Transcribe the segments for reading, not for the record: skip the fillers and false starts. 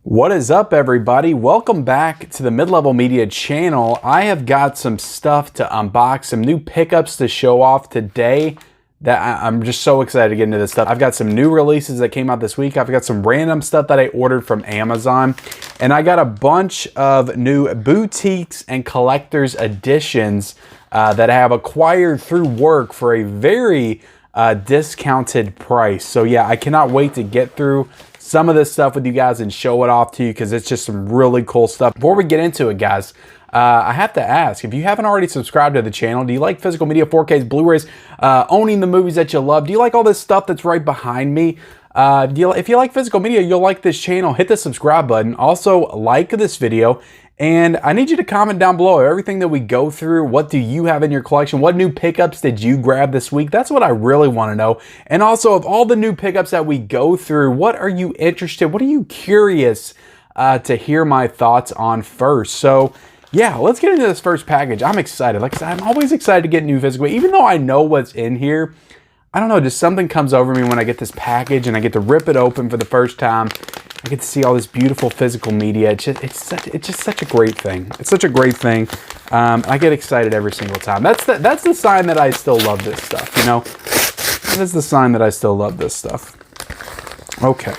What is up, everybody? Welcome back to the Mid-Level Media channel. I have got some stuff to unbox, some new pickups to show off today that I'm just so excited to get into this stuff. I've got some new releases that came out this week. I've got some random stuff that I ordered from Amazon, and I got a bunch of new boutiques and collector's editions that I have acquired through work for a very discounted price. So yeah, I cannot wait to get through some of this stuff with you guys and show it off to you because it's just some really cool stuff. Before we get into it, guys, I have to ask, if you haven't already subscribed to the channel, do you like physical media, 4Ks, Blu-rays, owning the movies that you love? Do you like all this stuff that's right behind me? If you like physical media, you'll like this channel. Hit the subscribe button. Also, like this video. And I need you to comment down below everything that we go through. What do you have in your collection? What new pickups did you grab this week? That's what I really want to know. And also, of all the new pickups that we go through, what are you interested? What are you curious to hear my thoughts on first? So yeah, let's get into this first package. I'm excited. Like I said, I'm always excited to get new physical. Even though I know what's in here, I don't know, just something comes over me when I get this package and I get to rip it open for the first time. I get to see all this beautiful physical media. It's just such a great thing. It's such a great thing. I get excited every single time. That's the sign that I still love this stuff, you know? That is the sign that I still love this stuff. Okay.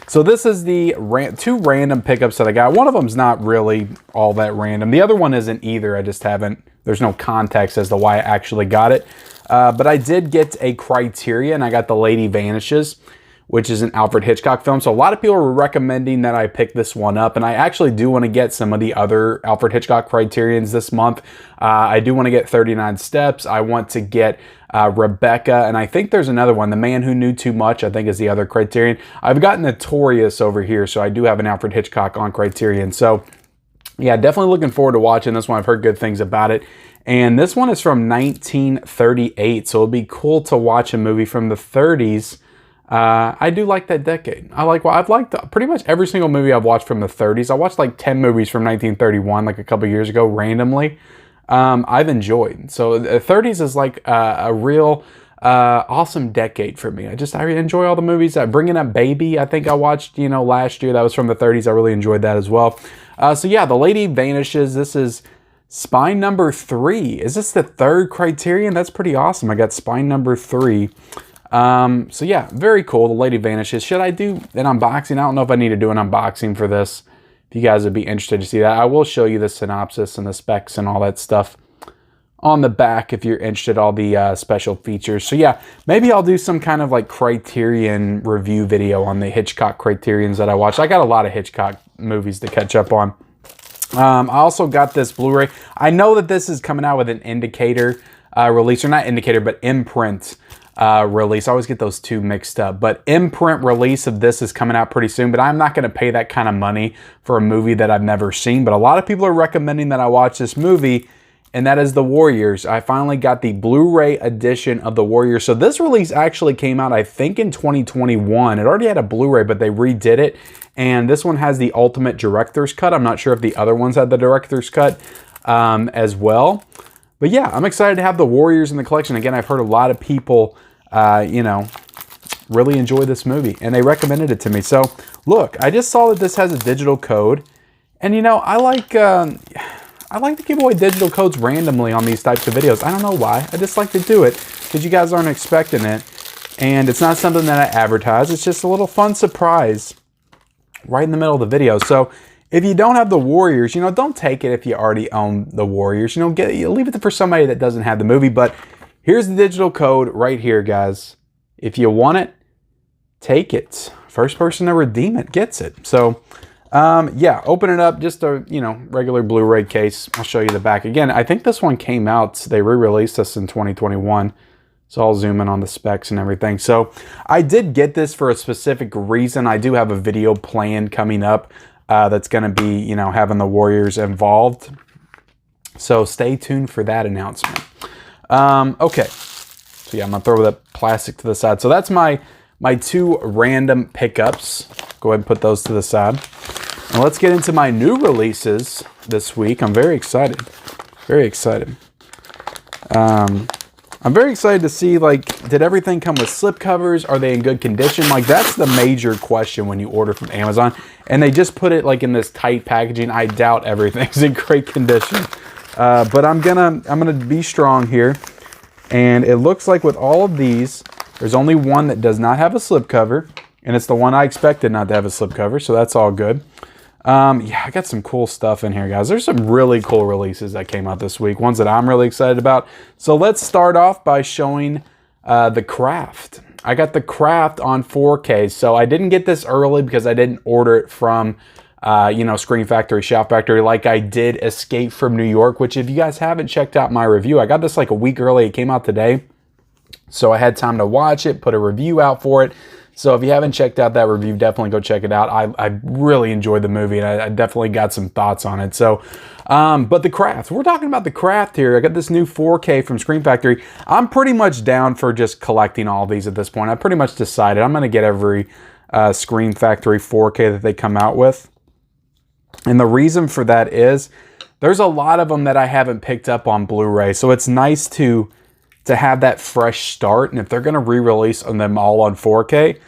So this is the two random pickups that I got. One of them's not really all that random. The other one isn't either. I just haven't, there's no context as to why I actually got it. But I did get a Criterion. I got The Lady Vanishes, which is an Alfred Hitchcock film. So a lot of people were recommending that I pick this one up, and I actually do want to get some of the other Alfred Hitchcock Criterions this month. I do want to get 39 Steps. I want to get Rebecca, and I think there's another one, The Man Who Knew Too Much, I think is the other Criterion. I've got Notorious over here, so I do have an Alfred Hitchcock on Criterion. So yeah, definitely looking forward to watching this one. I've heard good things about it. And this one is from 1938, so it'll be cool to watch a movie from the 30s. I do like that decade. I've liked pretty much every single movie I've watched from the 30s. I watched like 10 movies from 1931 like a couple years ago randomly. I've enjoyed. So the 30s is like a real awesome decade for me. I enjoy all the movies. Bringing Up Baby, I think I watched, you know, last year. That was from the 30s. I really enjoyed that as well. So yeah, The Lady Vanishes. This is spine number 3. Is this the third Criterion? That's pretty awesome. I got spine number 3. So yeah, very cool. The Lady Vanishes. Should I do an unboxing? I don't know if I need to do an unboxing for this. If you guys would be interested to see that, I will show you the synopsis and the specs and all that stuff on the back if you're interested, all the special features. So yeah, maybe I'll do some kind of like Criterion review video on the Hitchcock Criterions that I watched. I got a lot of Hitchcock movies to catch up on. I also got this Blu-ray. I know that this is coming out with an indicator release, or not indicator, but imprint release. I always get those two mixed up, but imprint release of this is coming out pretty soon, but I'm not going to pay that kind of money for a movie that I've never seen. But a lot of people are recommending that I watch this movie, and that is The Warriors. I finally got the Blu-ray edition of The Warriors. So this release actually came out, I think, in 2021. It already had a Blu-ray, but they redid it, and this one has the ultimate director's cut. I'm not sure if the other ones had the director's cut as well. But yeah, I'm excited to have The Warriors in the collection. Again, I've heard a lot of people, you know, really enjoy this movie, and they recommended it to me. So look, I just saw that this has a digital code, and you know, I like to give away digital codes randomly on these types of videos. I don't know why. I just like to do it because you guys aren't expecting it, and it's not something that I advertise. It's just a little fun surprise right in the middle of the video. So if you don't have The Warriors, you know, don't take it if you already own The Warriors. You know, leave it for somebody that doesn't have the movie. But here's the digital code right here, guys. If you want it, take it. First person to redeem it gets it. So yeah, open it up, just a, you know, regular Blu-ray case. I'll show you the back. Again, I think this one came out, they re-released this in 2021. So I'll zoom in on the specs and everything. So I did get this for a specific reason. I do have a video planned coming up that's going to be, you know, having the Warriors involved. So stay tuned for that announcement. Okay. So yeah, I'm going to throw that plastic to the side. So that's my two random pickups. Go ahead and put those to the side. And let's get into my new releases this week. I'm very excited. Very excited. I'm very excited to see, like, did everything come with slipcovers? Are they in good condition? Like, that's the major question when you order from Amazon. And they just put it, like, in this tight packaging. I doubt everything's in great condition. But I'm gonna be strong here. And it looks like with all of these, there's only one that does not have a slipcover. And it's the one I expected not to have a slipcover, so that's all good. Yeah, I got some cool stuff in here, guys. There's some really cool releases that came out this week, ones that I'm really excited about. So let's start off by showing The Craft. I got The Craft on 4K, so I didn't get this early because I didn't order it from, you know, Screen Factory, Shout Factory, like I did Escape from New York, which if you guys haven't checked out my review, I got this like a week early. It came out today, so I had time to watch it, put a review out for it. So if you haven't checked out that review, definitely go check it out. I really enjoyed the movie, and I definitely got some thoughts on it. So, but The Craft. We're talking about The Craft here. I got this new 4K from Screen Factory. I'm pretty much down for just collecting all these at this point. I pretty much decided I'm going to get every Screen Factory 4K that they come out with. And the reason for that is there's a lot of them that I haven't picked up on Blu-ray. So it's nice to have that fresh start. And if they're going to re-release them all on 4K,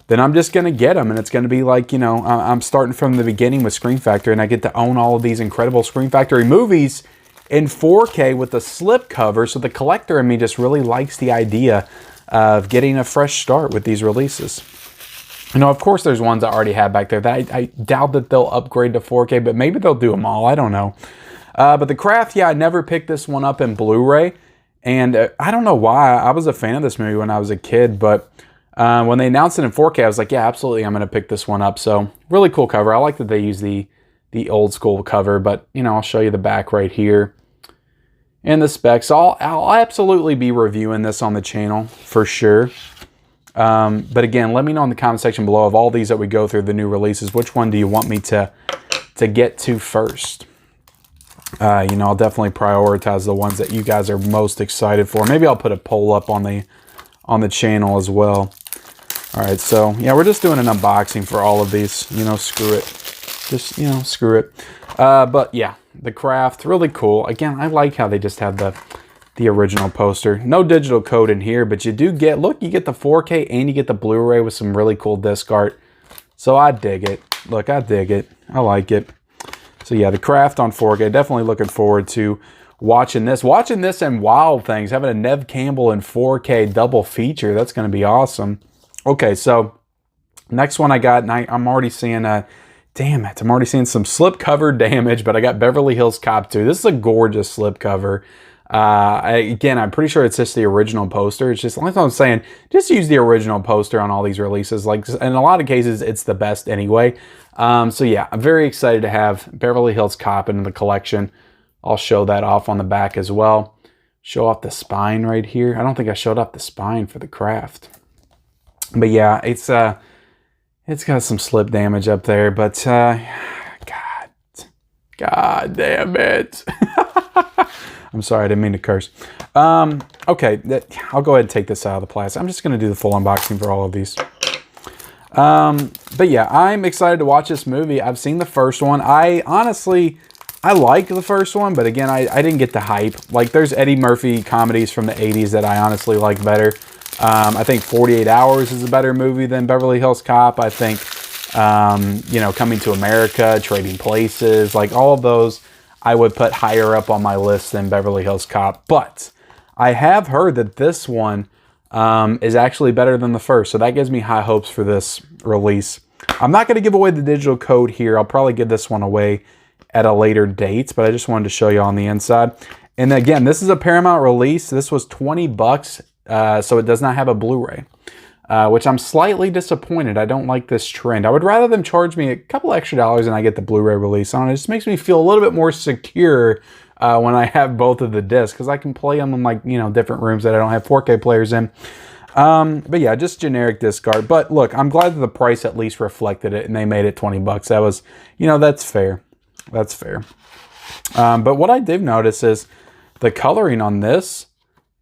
then I'm just going to get them. And it's going to be like, you know, I'm starting from the beginning with Screen Factory, and I get to own all of these incredible Screen Factory movies in 4K with the slip cover. So the collector in me just really likes the idea of getting a fresh start with these releases. You know, of course, there's ones I already have back there that I doubt that they'll upgrade to 4K, but maybe they'll do them all. I don't know. But The Craft, yeah, I never picked this one up in Blu-ray. And I don't know why. I was a fan of this movie when I was a kid, but when they announced it in 4K, I was like, yeah, absolutely, I'm going to pick this one up. So really cool cover. I like that they use the old school cover, but, you know, I'll show you the back right here and the specs. I'll absolutely be reviewing this on the channel for sure. But again, let me know in the comment section below of all these that we go through, the new releases, which one do you want me to get to first? You know, I'll definitely prioritize the ones that you guys are most excited for. Maybe I'll put a poll up on the channel as well. All right, so yeah, we're just doing an unboxing for all of these. You know, screw it. Just, you know, screw it. But yeah, The Craft, really cool. Again, I like how they just have the original poster. No digital code in here, but you do get, look, you get the 4K and you get the Blu-ray with some really cool disc art. So I dig it. Look, I dig it. I like it. So yeah, The Craft on 4K. Definitely looking forward to watching this. Watching this and Wild Things. Having a Neve Campbell in 4K double feature. That's going to be awesome. Okay, so next one I got, and I'm already seeing, damn it, I'm already seeing some slipcover damage, but I got Beverly Hills Cop 2. This is a gorgeous slipcover. Again, I'm pretty sure it's just the original poster. It's just, like I'm saying, just use the original poster on all these releases. Like, in a lot of cases, it's the best anyway. So yeah, I'm very excited to have Beverly Hills Cop in the collection. I'll show that off on the back as well. Show off the spine right here. I don't think I showed off the spine for The Craft. But yeah, it's got some slip damage up there, but God damn it. I'm sorry, I didn't mean to curse. Okay, I'll go ahead and take this out of the plastic. I'm just going to do the full unboxing for all of these. But yeah, I'm excited to watch this movie. I've seen the first one. I like the first one, but again, I didn't get the hype. Like, there's Eddie Murphy comedies from the 80s that I honestly like better. I think 48 Hours is a better movie than Beverly Hills Cop. I think, you know, Coming to America, Trading Places, like all of those, I would put higher up on my list than Beverly Hills Cop. But I have heard that this one is actually better than the first. So that gives me high hopes for this release. I'm not going to give away the digital code here. I'll probably give this one away at a later date. But I just wanted to show you on the inside. And again, this is a Paramount release. This was 20 bucks. So it does not have a Blu-ray. Which I'm slightly disappointed. I don't like this trend. I would rather them charge me a couple extra dollars and I get the Blu-ray release on it. It just makes me feel a little bit more secure when I have both of the discs, because I can play them in, like, you know, different rooms that I don't have 4K players in. But yeah, just generic disc art. But look, I'm glad that the price at least reflected it and they made it 20 bucks. That was, you know, that's fair. That's fair. But what I did notice is the coloring on this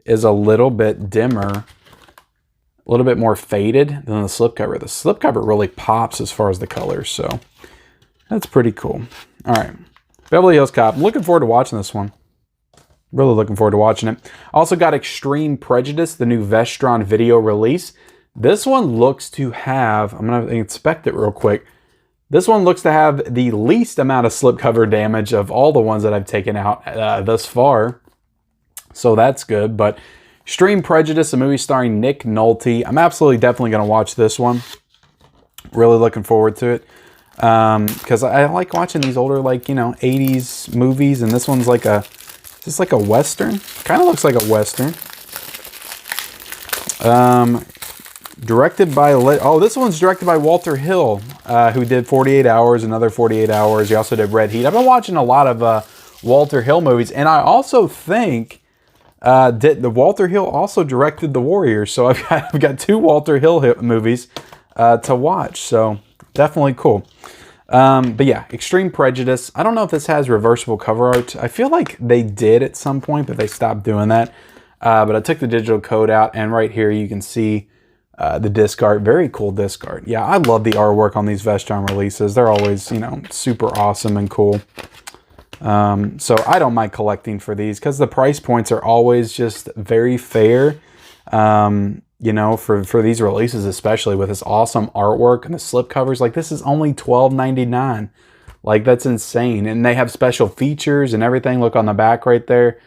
is a little bit dimmer, a little bit more faded than the slipcover. The slipcover really pops as far as the colors, so that's pretty cool. All right, Beverly Hills Cop. I'm looking forward to watching this one. Really looking forward to watching it. Also got Extreme Prejudice, the new Vestron video release. This one looks to have, I'm going to inspect it real quick. This one looks to have the least amount of slipcover damage of all the ones that I've taken out thus far. So that's good. But Extreme Prejudice, a movie starring Nick Nolte. I'm absolutely definitely going to watch this one. Really looking forward to it. Because I like watching these older, like, you know, 80s movies. And this one's like a, is this like a Western? Kind of looks like a Western. Directed by, this one's directed by Walter Hill, who did 48 Hours, another 48 Hours. He also did Red Heat. I've been watching a lot of Walter Hill movies, and I also think the Walter Hill also directed The Warriors. So I've got 2 Walter Hill movies to watch. So definitely cool. But yeah, Extreme Prejudice. I don't know if this has reversible cover art. I feel like they did at some point, but they stopped doing that. But I took the digital code out, and right here you can see the disc art. Very cool disc art. Yeah, I love the artwork on these Vestron releases. They're always, you know, super awesome and cool. So I don't mind collecting for these because the price points are always just very fair. You know, for these releases, especially with this awesome artwork and the slipcovers. Like, this is only $12.99. Like, that's insane. And they have special features and everything. Look on the back right there.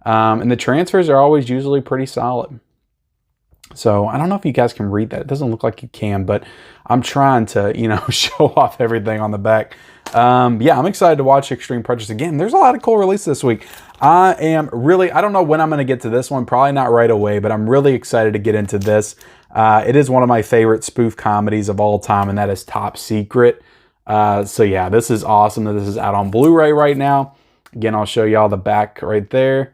And the transfers are always usually pretty solid. So I don't know if you guys can read that. It doesn't look like you can, but I'm trying to, you know, show off everything on the back. Yeah, I'm excited to watch Extreme Prejudice again. There's a lot of cool releases this week. I don't know when I'm going to get to this one. Probably not right away, but I'm really excited to get into this. It is one of my favorite spoof comedies of all time, and that is Top Secret. So yeah, this is awesome that this is out on Blu-ray right now. Again, I'll show y'all the back right there.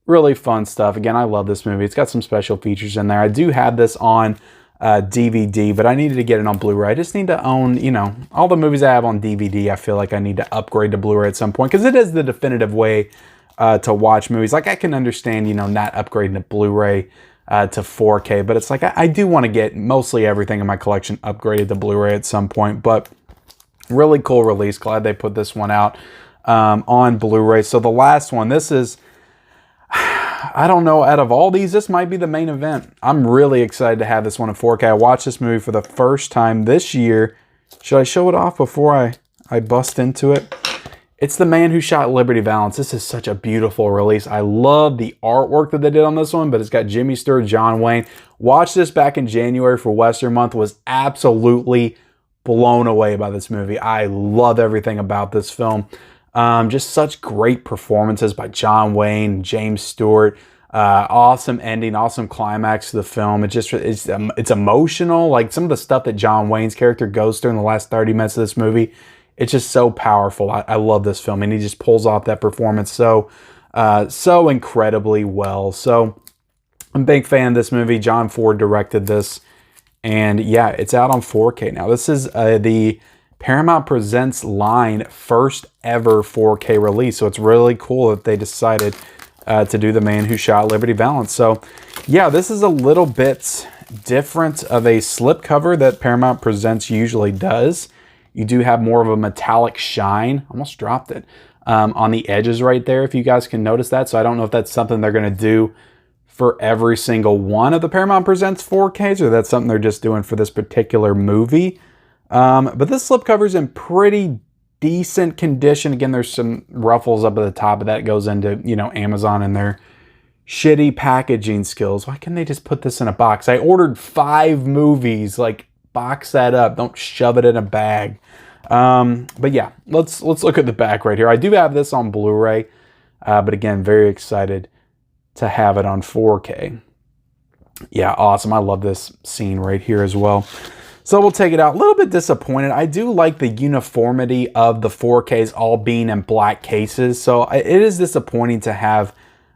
Really fun stuff. Again, I love this movie. It's got some special features in there. I do have this on DVD, but I needed to get it on Blu-ray. I just need to own, you know, all the movies I have on DVD. I feel like I need to upgrade to Blu-ray at some point because it is the definitive way to watch movies. Like, I can understand, you know, not upgrading to Blu-ray to 4K, but it's like I do want to get mostly everything in my collection upgraded to Blu-ray at some point. But really cool release. Glad they put this one out on Blu-ray. So the last one, this is, I don't know, out of all these, this might be the main event. I'm really excited to have this one in 4K. I watched this movie for the first time this year. Should I show it off before I bust into it? It's The Man Who Shot Liberty Valance. This is such a beautiful release. I love the artwork that they did on this one, but it's got Jimmy Stewart, John Wayne. Watched this back in January for Western Month. Was absolutely blown away by this movie. I love everything about this film. Just such great performances by John Wayne, James Stewart. Awesome ending, awesome climax to the film. It's emotional. Like, some of the stuff that John Wayne's character goes through in the last 30 minutes of this movie, it's just so powerful. I love this film, and he just pulls off that performance so incredibly well. So I'm a big fan of this movie. John Ford directed this, and yeah, it's out on 4K now. This is the Paramount Presents line first ever 4K release. So it's really cool that they decided to do The Man Who Shot Liberty Valance. So yeah, this is a little bit different of a slipcover that Paramount Presents usually does. You do have more of a metallic shine. Almost dropped it on the edges right there, if you guys can notice that. So I don't know if that's something they're going to do for every single one of the Paramount Presents 4Ks, or that's something they're just doing for this particular movie. But this slipcover's in pretty decent condition. Again, there's some ruffles up at the top, of that goes into, you know, Amazon and their shitty packaging skills. Why can't they just put this in a box? I ordered 5 movies. Like, box that up. Don't shove it in a bag. But yeah, let's look at the back right here. I do have this on Blu-ray, but again, very excited to have it on 4K. Yeah, awesome. I love this scene right here as well. So we'll take it out. A little bit disappointed. I do like the uniformity of the 4Ks all being in black cases. So it is disappointing to have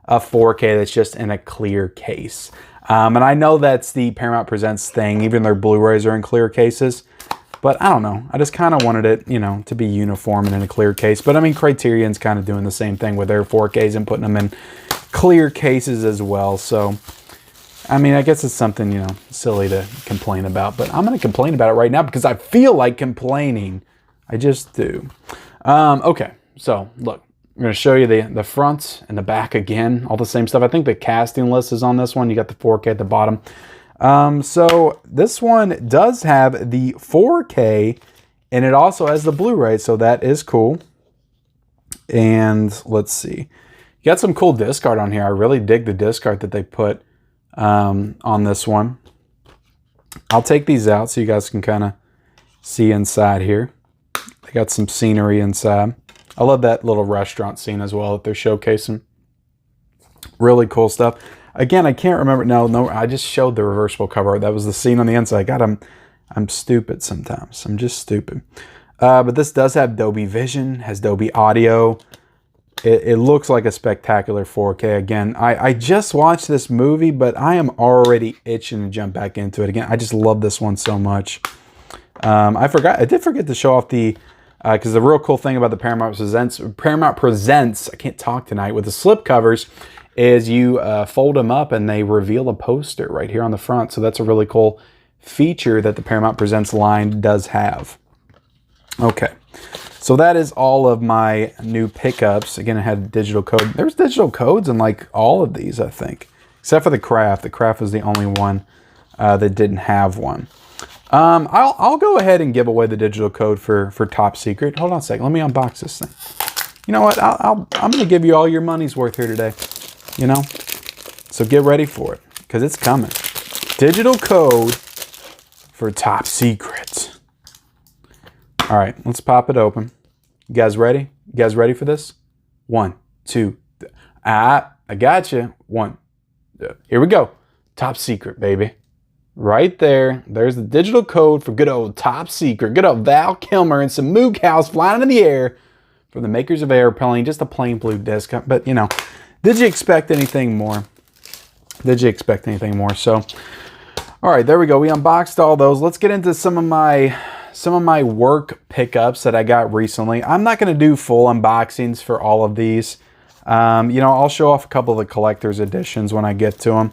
a 4K that's just in a clear case. And I know that's the Paramount Presents thing. Even their Blu-rays are in clear cases. But I don't know. I just kind of wanted it, you know, to be uniform and in a clear case. But I mean, Criterion's kind of doing the same thing with their 4Ks and putting them in clear cases as well. So I mean, I guess it's something, you know, silly to complain about, but I'm going to complain about it right now because I feel like complaining. I just do. Okay, so look, I'm going to show you the front and the back again, all the same stuff. I think the casting list is on this one. You got the 4K at the bottom. So this one does have the 4K, and it also has the Blu-ray, so that is cool. And let's see. You got some cool disc art on here. I really dig the disc art that they put on this one. I'll take these out so you guys can kind of see inside here. They got some scenery inside. I love that little restaurant scene as well that they're showcasing. Really cool stuff. Again, I can't remember. No, I just showed the reversible cover. That was the scene on the inside. God, I'm stupid sometimes. I'm just stupid. But this does have Dolby Vision, has Dolby Audio. It looks like a spectacular 4K. Again, I just watched this movie, but I am already itching to jump back into it again. I just love this one so much. I did forget to show off the, because the real cool thing about the Paramount Presents, I can't talk tonight, with the slip covers, is you fold them up and they reveal a poster right here on the front. So that's a really cool feature that the Paramount Presents line does have. Okay, so that is all of my new pickups. Again, I had digital code. There's digital codes in like all of these, I think, except for the Craft. The Craft was the only one that didn't have one. I'll go ahead and give away the digital code for Top Secret. Hold on a second. Let me unbox this thing. You know what? I'm going to give you all your money's worth here today. You know? So get ready for it, because it's coming. Digital code for Top Secret. All right, let's pop it open. You guys ready? You guys ready for this? 1, 2, I got you. 1. Here we go. Top Secret, baby. Right there. There's the digital code for good old Top Secret. Good old Val Kilmer and some Moog House flying in the air from the makers of Airplane. Just a plain blue disc. But, you know, did you expect anything more? Did you expect anything more? So, all right, there we go. We unboxed all those. Let's get into some of my work pickups that I got recently. I'm not going to do full unboxings for all of these. You know, I'll show off a couple of the collector's editions when I get to them.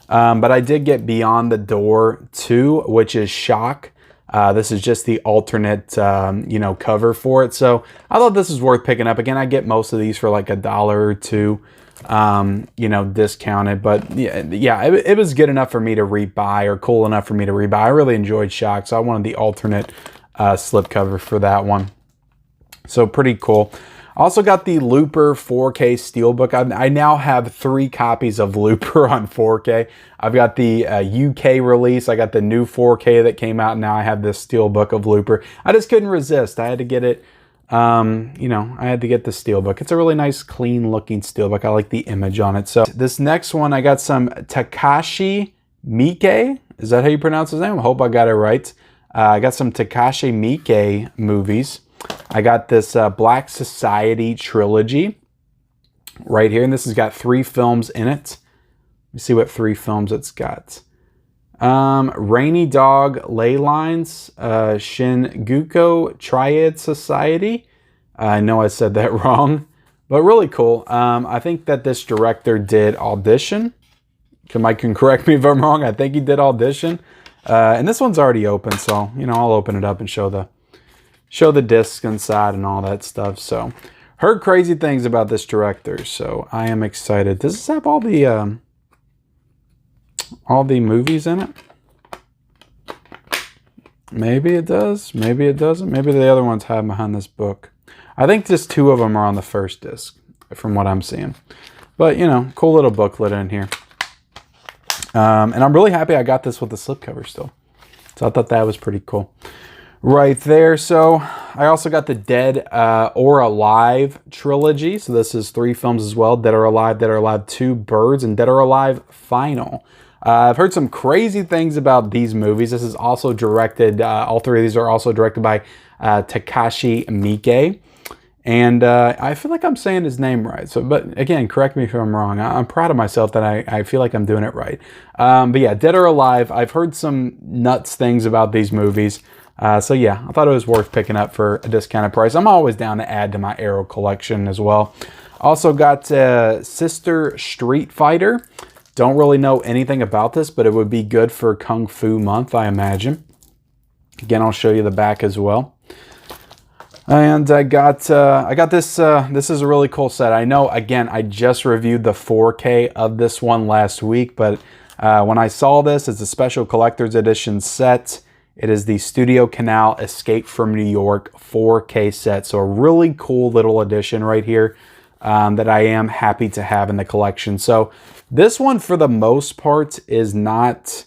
But I did get Beyond the Door 2, which is Shock. This is just the alternate, you know, cover for it. So I thought this was worth picking up. Again, I get most of these for like $1 or $2, you know, discounted. But yeah, it was good enough for me to rebuy, or cool enough for me to rebuy. I really enjoyed Shock, so I wanted the alternate slipcover for that one. So pretty cool. Also got the Looper 4K Steelbook. I now have 3 copies of Looper on 4K. I've got the UK release. I got the new 4K that came out. And now I have this Steelbook of Looper. I just couldn't resist. I had to get it. You know, I had to get the Steelbook. It's a really nice, clean looking Steelbook. I like the image on it. So this next one, I got some Takashi Miike. Is that how you pronounce his name? I hope I got it right. I got some Takashi Miike movies. I got this Black Society trilogy right here, and this has got 3 films in it. Let me see what 3 films it's got. Rainy Dog Ley Lines, Shinjuku Triad Society. I know I said that wrong, but really cool. I think that this director did Audition. Mike can correct me if I'm wrong. I think he did Audition. And this one's already open, so, you know, I'll open it up and show the discs inside and all that stuff. So, heard crazy things about this director, so I am excited. Does this have all the movies in it? Maybe it does. Maybe it doesn't. Maybe the other ones have behind this book. I think just 2 of them are on the first disc, from what I'm seeing. But, you know, cool little booklet in here. And I'm really happy I got this with the slipcover still. So I thought that was pretty cool. Right there. So I also got the Dead or Alive trilogy. So this is 3 films as well. Dead or Alive 2, Birds, and Dead or Alive Final. I've heard some crazy things about these movies. This is also directed, all 3 of these are also directed by Takashi Miike. And I feel like I'm saying his name right. So, but again, correct me if I'm wrong. I'm proud of myself that I feel like I'm doing it right. But yeah, Dead or Alive, I've heard some nuts things about these movies. So yeah, I thought it was worth picking up for a discounted price. I'm always down to add to my Arrow collection as well. Also got Sister Street Fighter. Don't really know anything about this, but it would be good for Kung Fu Month, I imagine. Again, I'll show you the back as well. And I got this. This is a really cool set. I know, again, I just reviewed the 4K of this one last week, but when I saw this, it's a special collector's edition set. It is the Studio Canal Escape from New York 4K set. So a really cool little edition right here that I am happy to have in the collection. So this one, for the most part, is not,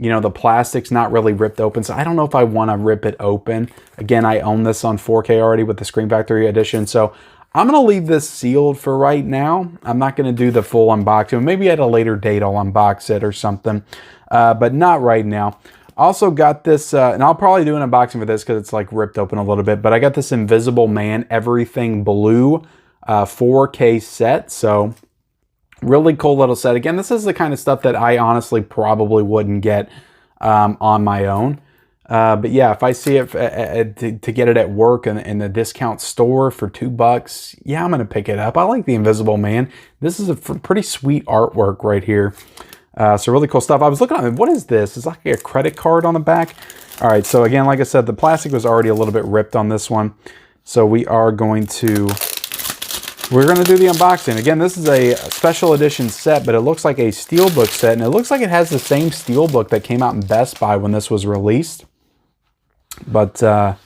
you know, the plastic's not really ripped open. So I don't know if I want to rip it open. Again, I own this on 4K already with the Screen Factory edition. So I'm going to leave this sealed for right now. I'm not going to do the full unboxing. Maybe at a later date I'll unbox it or something, but not right now. Also got this, and I'll probably do an unboxing for this because it's like ripped open a little bit, but I got this Invisible Man Everything Blue 4K set. So really cool little set. Again, this is the kind of stuff that I honestly probably wouldn't get on my own. But yeah, if I see it to get it at work in the discount store for $2, yeah, I'm going to pick it up. I like the Invisible Man. This is a pretty sweet artwork right here. So really cool stuff. I was looking at it. What is this? It's like a credit card on the back. All right. So again, like I said, the plastic was already a little bit ripped on this one. So we're going to do the unboxing. Again, this is a special edition set, but it looks like a Steelbook set. And it looks like it has the same Steelbook that came out in Best Buy when this was released. But yeah,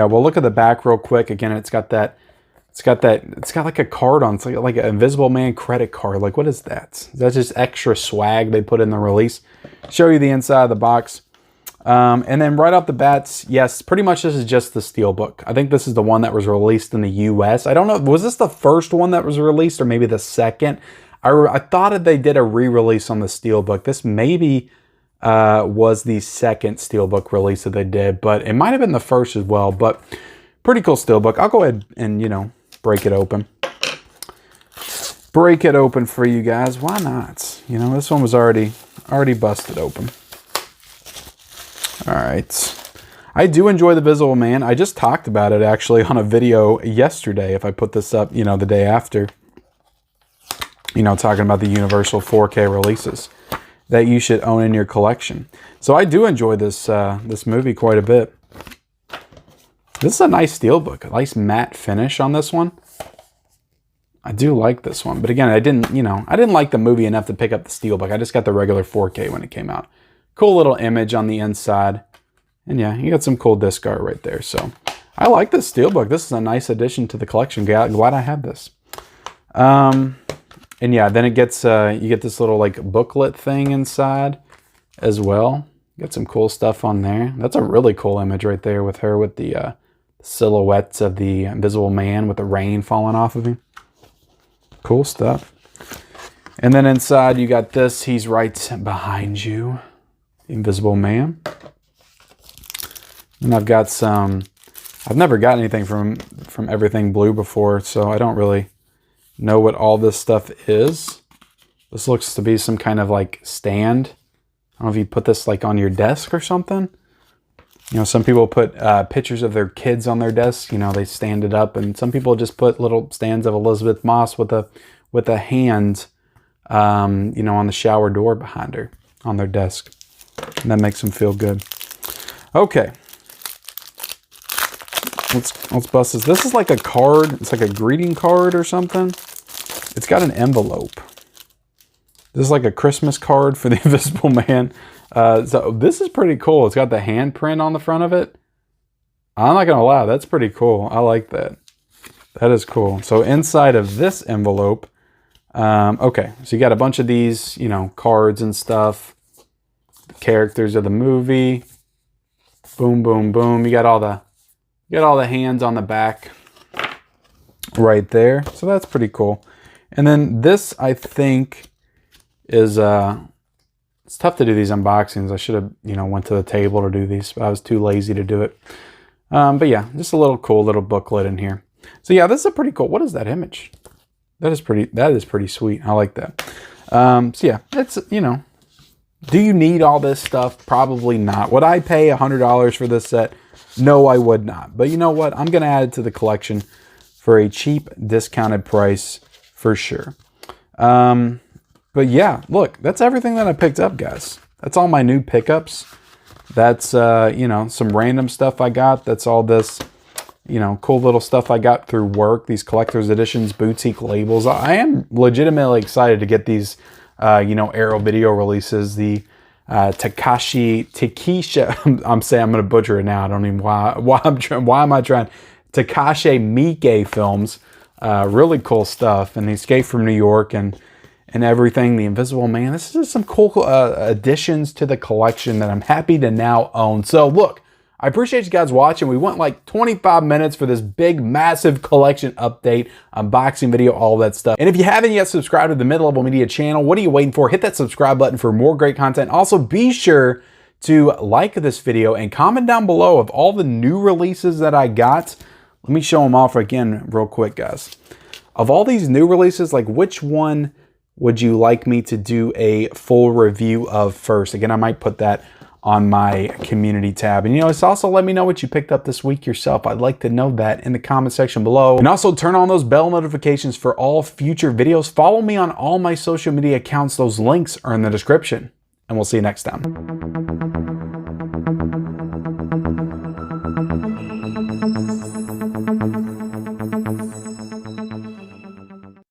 we'll look at the back real quick. Again, it's got like a card on. It's like an Invisible Man credit card. Like, what is that? Is that just extra swag they put in the release? Show you the inside of the box. And then right off the bat, yes, pretty much this is just the Steelbook. I think this is the one that was released in the US. I don't know, was this the first one that was released or maybe the second? I thought that they did a re-release on the Steelbook. This maybe was the second Steelbook release that they did, but it might have been the first as well. But pretty cool Steelbook. I'll go ahead and, you know, break it open. Break it open for you guys. Why not? You know, this one was already busted open. All right. I do enjoy the Invisible Man. I just talked about it actually on a video yesterday. If I put this up, you know, the day after, you know, talking about the Universal 4K releases that you should own in your collection. So I do enjoy this this movie quite a bit. This is a nice Steelbook, a nice matte finish on this one. I do like this one, but again, I didn't like the movie enough to pick up the Steelbook. I just got the regular 4K when it came out. Cool little image on the inside. And yeah, you got some cool disc art right there. So I like this Steelbook. This is a nice addition to the collection. Glad I have this. And yeah, then it gets, you get this little like booklet thing inside as well. Got some cool stuff on there. That's a really cool image right there with her with the silhouettes of the Invisible Man with the rain falling off of him. Cool stuff. And then inside you got this. He's right behind you. Invisible Man. And I've got some, I've never got anything from Everything Blue before, so I don't really know what all this stuff is. This looks to be some kind of like stand. I don't know if you put this like on your desk or something. You know, some people put pictures of their kids on their desk. You know, they stand it up, and some people just put little stands of Elizabeth Moss with a hand, you know, on the shower door behind her on their desk. And that makes them feel good. Okay. Let's bust this. This is like a card. It's like a greeting card or something. It's got an envelope. This is like a Christmas card for the Invisible Man. So this is pretty cool. It's got the handprint on the front of it. I'm not going to lie. That's pretty cool. I like that. That is cool. So inside of this envelope, okay. So you got a bunch of these, you know, cards and stuff. The characters of the movie. Boom, boom, boom. You got all the hands on the back right there. So that's pretty cool. And then this, I think, is it's tough to do these unboxings. I should have, you know, went to the table to do these, but I was too lazy to do it. But yeah, just a little cool little booklet in here. So yeah, this is a pretty cool. What is that image? That is pretty sweet. I like that. So yeah, it's, you know, do you need all this stuff? Probably not. Would I pay $100 for this set? No, I would not. But you know what? I'm going to add it to the collection for a cheap, discounted price for sure. But yeah, look, that's everything that I picked up, guys. That's all my new pickups. That's, you know, some random stuff I got. That's all this, you know, cool little stuff I got through work. These collector's editions, boutique labels. I am legitimately excited to get these, you know, Arrow Video releases. The Takesha, I'm saying, I'm going to butcher it now. I don't even why am I trying? Takashi Miike films. Really cool stuff. And the Escape from New York and everything. The Invisible Man. This is just some cool additions to the collection that I'm happy to now own. So look, I appreciate you guys watching. We went like 25 minutes for this big, massive collection update, unboxing video, all that stuff. And if you haven't yet subscribed to the Mid-Level Media channel, what are you waiting for? Hit that subscribe button for more great content. Also, be sure to like this video and comment down below of all the new releases that I got. Let me show them off again real quick, guys. Of all these new releases, like which one would you like me to do a full review of first? Again, I might put that on my community tab. And you know, it's also let me know what you picked up this week yourself. I'd like to know that in the comment section below. And also turn on those bell notifications for all future videos. Follow me on all my social media accounts. Those links are in the description. And we'll see you next time.